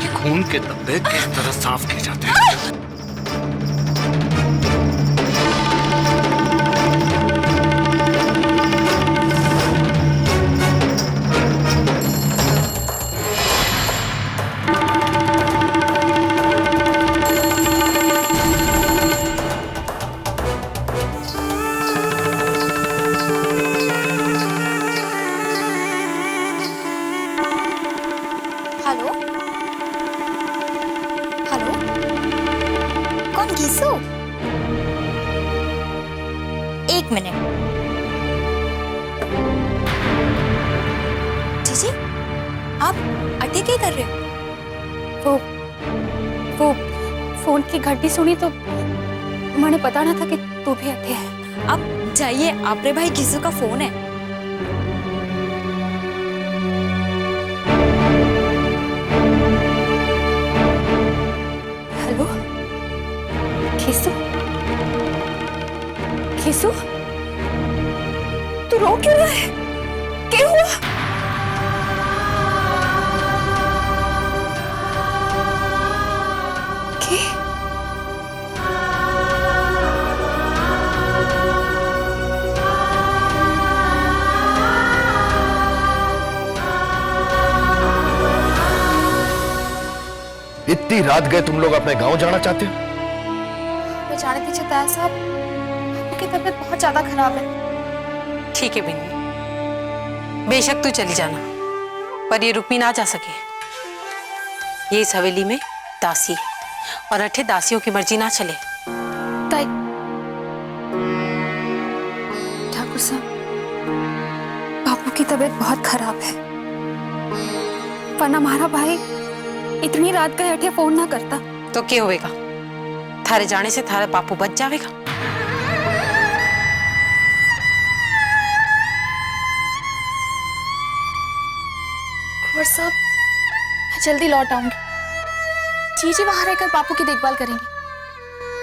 कि खून के धब्बे किस तरह साफ किए जाते हैं। हेलो हेलो, कौन गीसू? एक मिनट। जीजी, आप अटे क्या कर रहे हो? वो फोन की घंटी सुनी तो मैंने पता ना था कि तू भी अटे है। आप जाइए, आपरे भाई गीसू का फोन है। हेलो खीसू, खीसू तू रो क्यों रहा है? क्या हुआ? क्या? इतनी रात गए तुम लोग अपने गांव जाना चाहते हो? मैं जाने दीजिए ताया साहब, आपकी तबीयत बहुत ज्यादा खराब है। ठीक है बिन्नी, बेशक तू चली जाना, पर ये रुक्मी ना जा सके। ये इस हवेली में दासी है और अठे दासियों की मर्जी ना चले। ताई ठाकुर साहब, बापू की तबीयत बहुत खराब है, वरना हमारा भाई इतनी रात गए अठे फोन ना करता। तो क्या होएगा? थारे जाने से थारा बापू बच जाएगा। कुंवर साहब, मैं जल्दी लौट आऊंगी। जीजी वहां रहकर बापू की देखभाल करेंगी।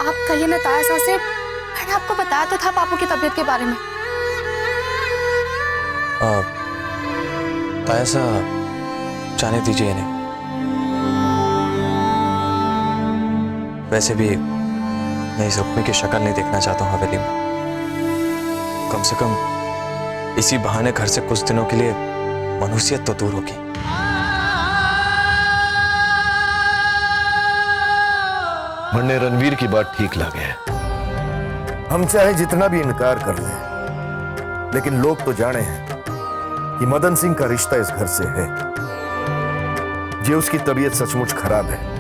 आप कहिए ना ताया साहब से, मैंने आपको बताया तो था बापू की तबीयत के बारे में। ताया साहब जाने दीजिए इन्हें। वैसे भी मैं इस रुक्मी की शक्ल नहीं देखना चाहता हूँ हवेली में। कम से कम इसी बहाने घर से कुछ दिनों के लिए मनुष्यत तो दूर होगी। मन्ने रणवीर की बात ठीक लगे है। हम चाहे जितना भी इनकार कर लें, लेकिन लोग तो जाने हैं कि मदन सिंह का रिश्ता इस घर से है। जे उसकी तबीयत सचमुच खराब है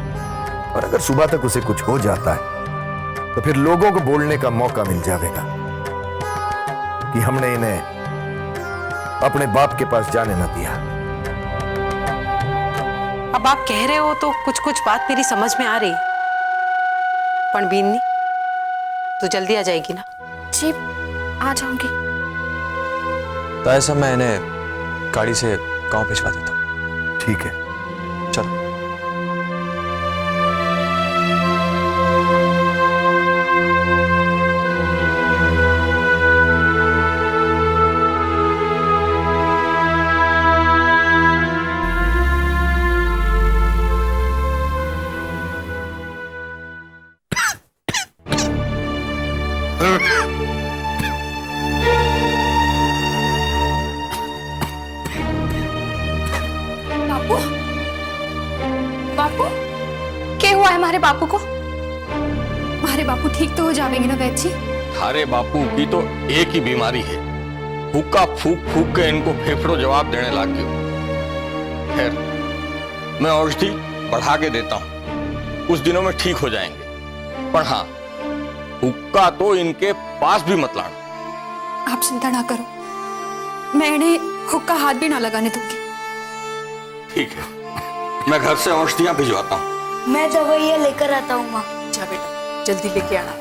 और अगर सुबह तक उसे कुछ हो जाता है तो फिर लोगों को बोलने का मौका मिल जाएगा कि हमने इन्हें अपने बाप के पास जाने न दिया। अब आप कह रहे हो तो कुछ कुछ बात मेरी समझ में आ रही है, पर बीनी तू जल्दी आ जाएगी ना? जी आ जाऊंगी। ताया साहब मैं इन्हें गाड़ी से गांव भिजवा देता हूँ। ठीक है, चलो। बापू, बापू क्या हुआ है हमारे बापू को? हमारे बापू ठीक तो हो जाएंगे ना वैद्य जी? थारे बापू की तो एक ही बीमारी है, हुक्का फूक फूक के इनको फेफड़ों जवाब देने लग गए। खैर, मैं औषधि बढ़ा के देता हूं, कुछ दिनों में ठीक हो जाएंगे। पर हाँ, हुक्का तो इनके पास भी मत लाना। आप चिंता ना करो, मैं इन्हें हुक्का हाथ भी ना लगाने दूंगी। ठीक है, मैं घर से औषधियां भिजवाता हूँ। मैं दवाइयाँ लेकर आता हूँ माँ। जा बेटा, जल्दी लेके आना।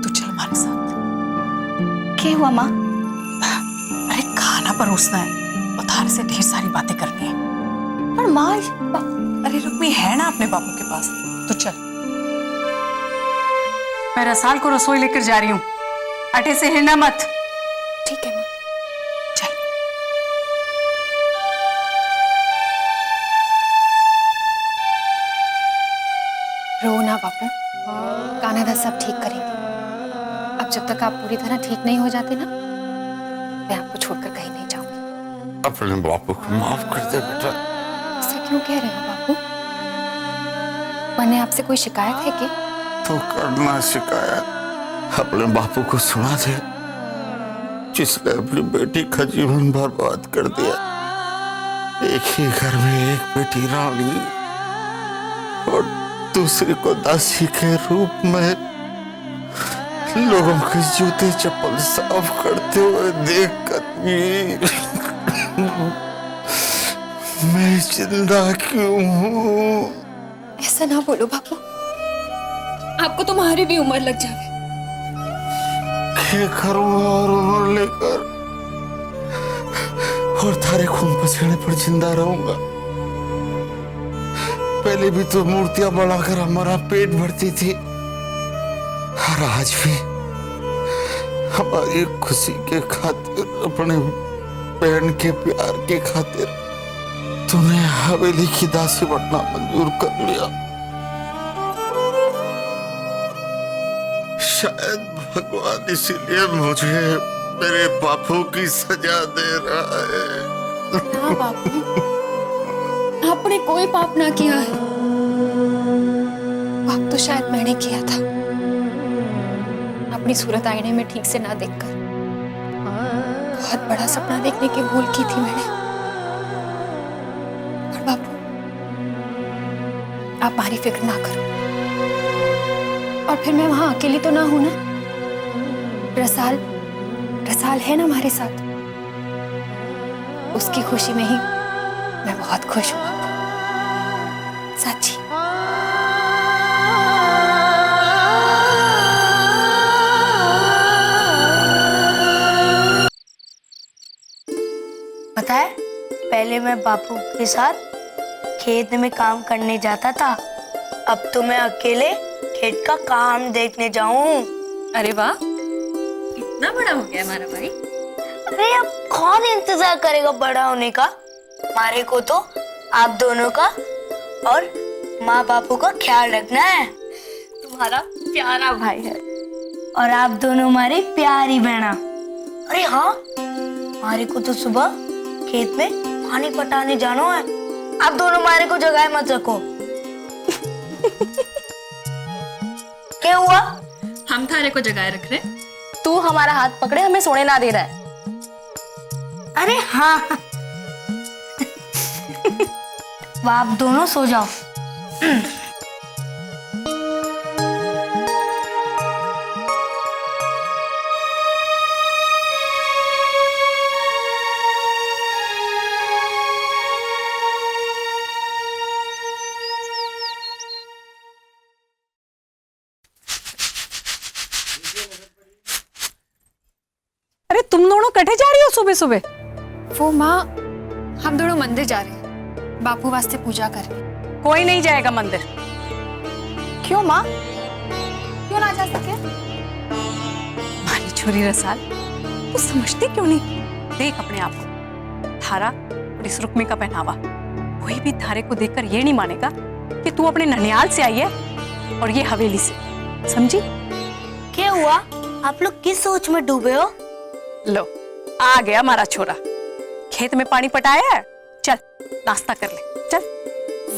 तू चल हमारे साथ। क्या हुआ माँ? अरे खाना परोसना है और थार से ढेर सारी बातें करनी है। पर माँ, अरे रुक्मी है ना अपने बापू के पास, तो चल। मैं रसाल को रसोई लेकर जा रही हूँ, आटे से हिलना मत। ठीक है माँ। चल। बापू, कान्हा सब ठीक करेंगे। अब जब तक आप पूरी तरह ठीक नहीं हो जाते ना, मैं आपको छोड़कर कहीं नहीं जाऊंगी। अपने बापू को माफ कर दे बेटा। ऐसा क्यों कह रहे हो बापू? मैंने आपसे कोई शिकायत है क्या? तो करना शिकायत अपने बापू को सुना दे, जिसने अपनी बेटी का जीवन बर्बाद कर दिया। एक ही घर में एक बेटी रानी और दूसरी को दासी के रूप में लोगों के जूते चप्पल साफ करते हुए देखकर मैं जिंदा क्यों हूं? ऐसा ना बोलो बापू, आपको तो हमारी भी उम्र लग जाए। क्या करूंगा और उम्र लेकर और थारे खून पसीने पर जिंदा रहूंगा। पहले भी तो मूर्तियां बनाकर हमारा पेट भरती थी, और आज भी हमारी खुशी के खातिर, अपने बहन के प्यार के खातिर तूने हवेली की दासी बनना मंजूर कर लिया। शायद भगवान इसीलिए मुझे मेरे बापू की सजा दे रहा है। ना बापू, आपने कोई पाप ना किया है। पाप तो शायद मैंने किया था, अपनी सूरत आईने में ठीक से ना देखकर। बहुत बड़ा सपना देखने की भूल की थी मैंने। और बापू, आप हमारी फिक्र ना करो। और फिर मैं वहां अकेली तो ना हूं ना? रसाल है ना हमारे साथ। उसकी खुशी में ही मैं बहुत खुश हूं बापू, सच्ची। पता है, पहले मैं बापू के साथ खेत में काम करने जाता था। अब तो मैं अकेले खेत का काम देखने जाऊं। अरे वाह, इतना बड़ा हो गया हमारा भाई। अरे अब कौन इंतजार करेगा बड़ा होने का? हमारे को तो आप दोनों का और माँ बापू का ख्याल रखना है। तुम्हारा प्यारा भाई है और आप दोनों हमारी प्यारी बहना। अरे हाँ, हमारे को तो सुबह खेत में पानी पटाने जाना है। आप दोनों हमारे को जगाए मत रखो। क्या हुआ? हम थारे को जगाए रख रहे। तू हमारा हाथ पकड़े हमें सोने ना दे रहा है। अरे हाँ आप दोनों सो जाओ। अरे तुम दोनों कटे जा रही हो सुबह सुबह? वो माँ, हम दोनों मंदिर जा रहे हैं बापू वास्ते पूजा करने। कोई नहीं जाएगा मंदिर। क्यों माँ, क्यों ना जा सके? मारी छोरी रसाल, तू समझती क्यों नहीं? देख अपने आप को, थारा और इस रुक्मी का पहनावा। कोई भी थारे को देखकर ये नहीं मानेगा कि तू अपने ननियाल से आई है और ये हवेली से, समझी? क्या हुआ? आप लोग किस सोच में डूबे हो? लो, आ गया हमारा छोरा। खेत में पानी पटाया है, चल नाश्ता कर ले, चल।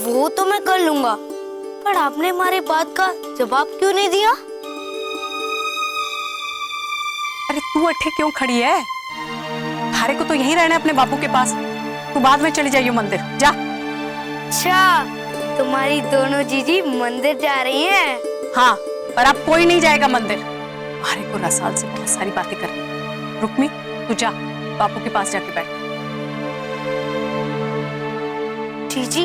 वो तो मैं कर लूंगा, पर आपने हमारी बात का जवाब क्यों नहीं दिया? अरे तू अट्ठे क्यों खड़ी है? थारे को तो यहीं रहना है अपने बापू के पास। तू बाद में चली जाइयो मंदिर, जा। अच्छा, तुम्हारी दोनों जीजी मंदिर जा रही हैं? हाँ, और अब कोई नहीं जाएगा मंदिर। हमारे को रसाल से बहुत सारी बातें करनी। रुक्मी, तू जा बापू के पास जाके बैठ। जीजी,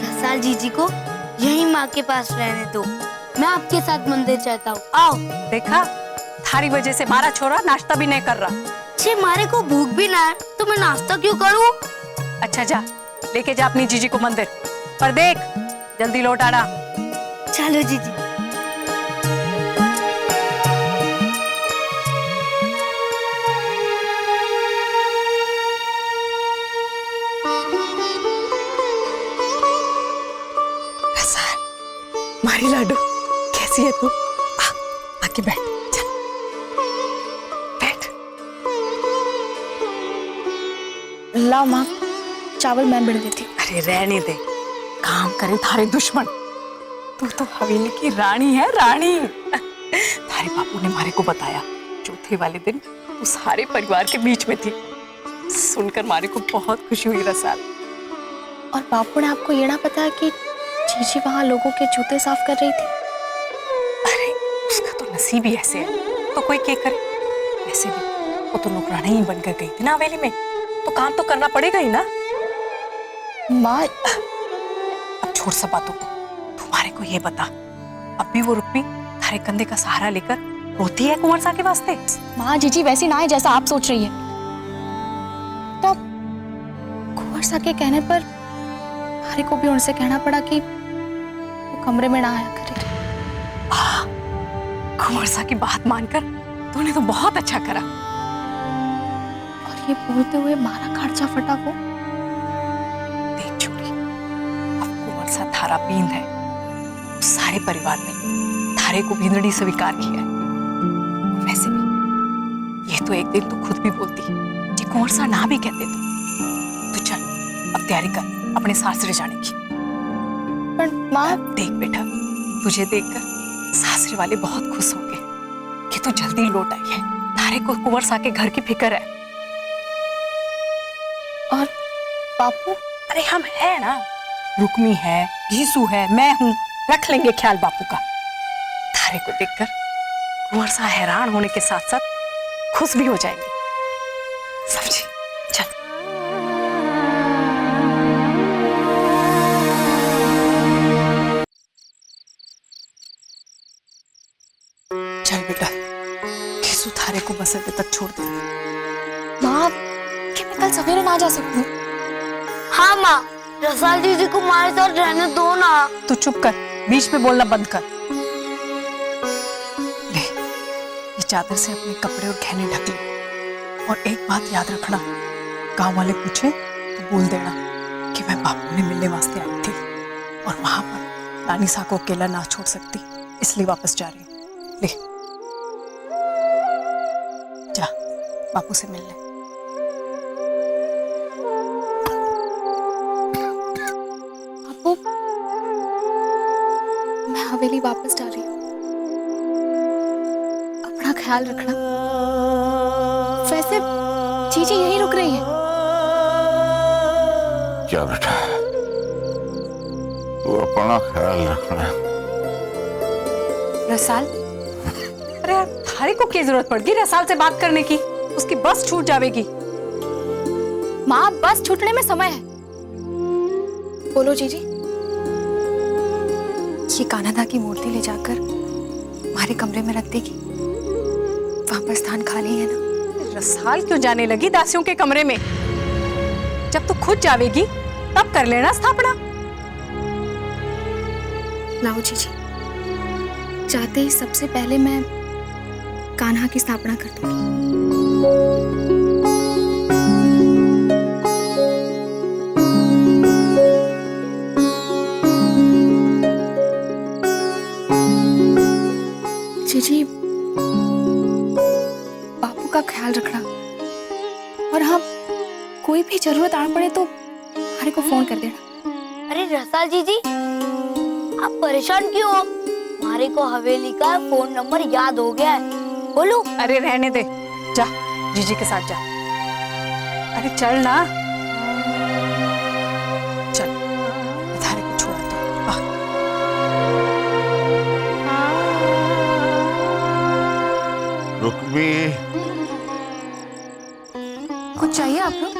रसाल जीजी को यहीं माँ के पास रहने दो। मैं आपके साथ मंदिर जाता हूँ। आओ। देखा, थारी वजह से हमारा छोरा नाश्ता भी नहीं कर रहा। छे, मारे को भूख भी ना है तो मैं नाश्ता क्यों करूँ? अच्छा जा, लेके जा अपनी जीजी को मंदिर, पर देख जल्दी लौट आना। चलो जीजी। हमारी लाडू कैसी है तू? आके बैठ, चल बैठ। लाओ माँ, चावल मैं बिड़ देती हूँ। अरे रहने दे, काम करे थारे दुश्मन। तू तो हवेली की रानी है, रानी। थारे बापू ने मारे को बताया चौथे वाले दिन तू सारे परिवार के बीच में थी। सुनकर मारे को बहुत खुशी हुई रसाल। और बापू ने आपको ये ना पता कि जीजी वहाँ लोगों के जूते साफ कर रही थी? अरे उसका तो नसीब ही ऐसे है, तो कोई क्या करे। वैसे भी वो तो नौकरानी ही बनकर गई थी ना हवेली में, तो काम तो करना पड़ेगा ही ना। माँ अब छोड़ सब बातों को, तुम्हारे को ये बता, अब भी वो रुक्मी थारे कंधे का सहारा लेकर रोती है कुंवर सा के वास्ते? माँ, जीजी वैसी ना है जैसा आप सोच रही है। तब कुंवर सा के कहने पर हमारे को भी उनसे कहना पड़ा कि वो कमरे में ना आया करे। कुंवर सा की बात मानकर तूने तो बहुत अच्छा करा। और ये बोलते हुए मारा खर्चा फटा वो। देख छोड़ी, अब कुंवर सा थारा बींद है। सारे परिवार ने थारे को बींदड़ी स्वीकार किया है। वैसे भी ये तो एक दिन तू खुद भी बोलती कि कुंवर सा ना भी कहते तो चल अब तैयारी कर अपने सासरे जाने की। पर माँ, देख बेटा, तुझे देखकर सासरे वाले बहुत खुश होंगे कि तू जल्दी लौट आई है। थारे को कुंवर सा के घर की फिक्र है। और बापू? अरे हम है ना, रुक्मी है, घीसू है, मैं हूँ, रख लेंगे ख्याल बापू का। थारे को देखकर कुंवर सा हैरान होने के साथ साथ खुश भी हो जाएंगे, समझी? चल चल बेटा, घीसू थारे को बसंत तक छोड़ दे। माँ, कि मैं कल सवेरे ना जा सकती हूँ? हाँ माँ, रसाल दीदी को हमारे साथ रहने दो ना। तू चुप कर, बीच में बोलना बंद कर। ले, ये चादर से अपने कपड़े और गहने ढक ले। और एक बात याद रखना, गांव वाले पूछे तो बोल देना कि मैं बापू ने मिलने वास्ते आई थी और वहां पर नानी सा को अकेला ना छोड़ सकती, इसलिए वापस जा रही हूँ। ले जा, बापू से मिल ले। बापू, मैं हवेली वापस जा रही हूँ। अपना ख्याल रखना। वैसे जीजी यहीं रुक रही है। क्या बेटा, तू अपना ख्याल रखना। रसाल, अरे यार थारे को क्या जरूरत पड़ गई रसाल से बात करने की? उसकी बस छूट जाएगी। माँ, बस छूटने में समय है। बोलो जीजी। ये कान्हा की मूर्ति ले जाकर हमारे कमरे में रख देगी, वहां पर स्थान खाली है ना। रसाल क्यों जाने लगी दासियों के कमरे में? जब तू खुद जावेगी तब कर लेना स्थापना। लाओ जीजी, चाहते ही सबसे पहले मैं कान्हा की स्थापना कर दूंगी। जीजी, बापू का ख्याल रखना। और हाँ, कोई भी जरूरत आ पड़े तो हमारे को फोन कर देना। अरे रसाल जीजी, आप परेशान क्यों हो? हमारे को हवेली का फोन नंबर याद हो गया है, बोलो। अरे रहने दे, जा जीजी के साथ जा। अरे चल ना, चल थारे को छोड़ दो। रुक्मी, कुछ चाहिए आप लोग?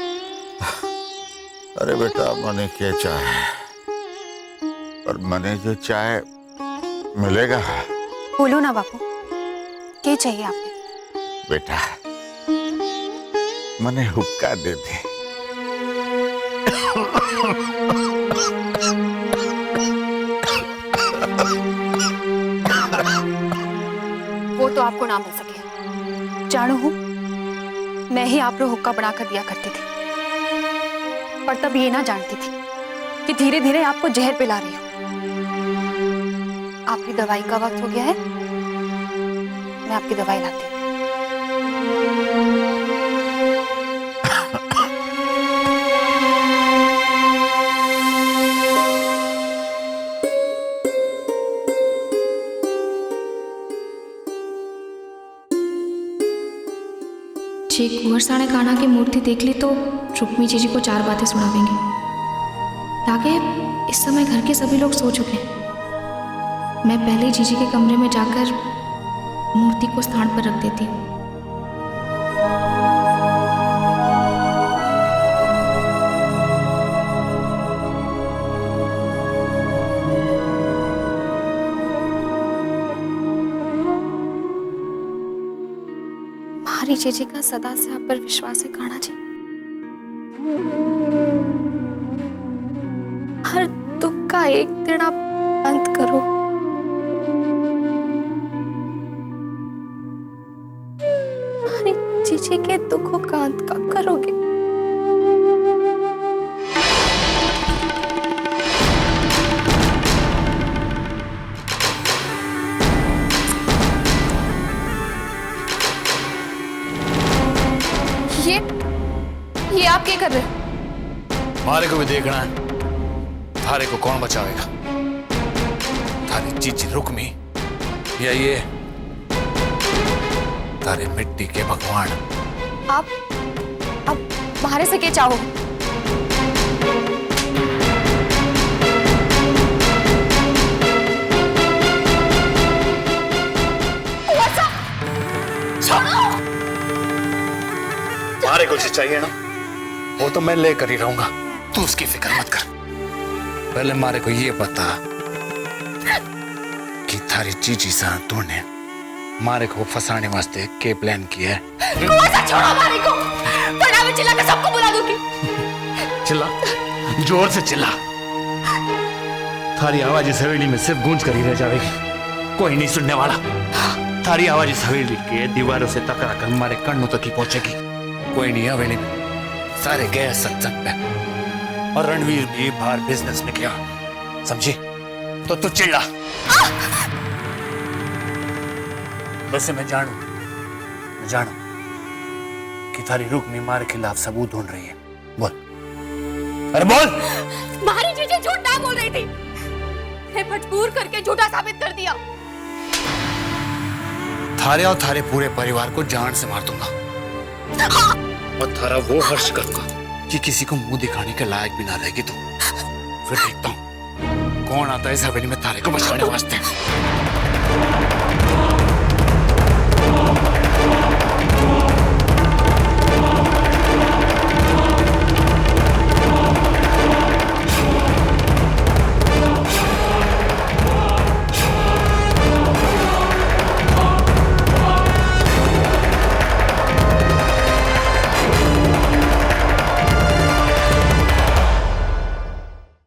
अरे बेटा, मने क्या चाहे, पर मने जो चाहे मिलेगा। बोलो ना बापू, क्या चाहिए आपने? बेटा, मने हुक्का दे दे। वो तो आपको ना मिल सके। जानो हूँ, मैं ही आप लोग हुक्का बनाकर दिया करती थी, पर तब ये ना जानती थी कि धीरे धीरे आपको जहर पिला रही हूँ। आपकी दवाई का वक्त हो गया है, मैं आपकी दवाई लाती हूँ। जे कुंवर साणे कान्हा की मूर्ति देख ली तो रुक्मी जीजी को 4 बातें सुनावेंगे। लागे इस समय घर के सभी लोग सो चुके हैं। मैं पहले जीजी के कमरे में जाकर मूर्ति को स्थान पर रख देती हूँ। हमारी जीजी का सदा से आप पर विश्वास है कान्हा जी। हर दुख का एक दिन आप अंत करो। हमारी जीजी के दुखों का अंत कब करोगे? ये आप क्या कर रहे हैं? हमारे को भी देखना है, थारे को कौन बचावेगा? थारी चीची रुक्मी या ये तारे मिट्टी के भगवान? आप बाहर से क्या चाहो? हमारे को चाहिए ना, वो तो मैं लेकर ही रहूंगा, तू उसकी फिक्र मत कर। पहले मारे को ये बता कि थारी चीची सा तूने मारे को फंसाने वास्ते के प्लान किया है? छोड़ो मारे को, वरना मैं चिल्ला कर सबको बुला दूंगी। चिल्ला, जोर से चिल्ला। थारी आवाज इस हवेली में सिर्फ गूंज कर ही रह जाएगी, कोई नहीं सुनने वाला। थारी आवाज इस हवेली के दीवारों से टकरा कर हमारे कानों तक ही पहुंचेगी। कोई नहीं हवेली में, सारे गए सत्संग पे, और रणवीर भी बाहर बिजनेस में गया, समझी? तो तू चिल्ला। वैसे मैं जानू कि थारी रुक्मी हमारे खिलाफ सबूत ढूंढ रही है। बोल, अरे बोल। हमारी जीजी झूठ ना बोल रही थी, मैं मजबूर करके झूठा साबित कर दिया। थारे और थारे पूरे परिवार को जान से मार दूंगा। और थारा वो हर्ष करूंगा कि किसी को मुंह दिखाने के लायक भी ना रहेगी तू। फिर देखता हूं कौन आता है इस हवेली में थारे को बचाने वास्ते।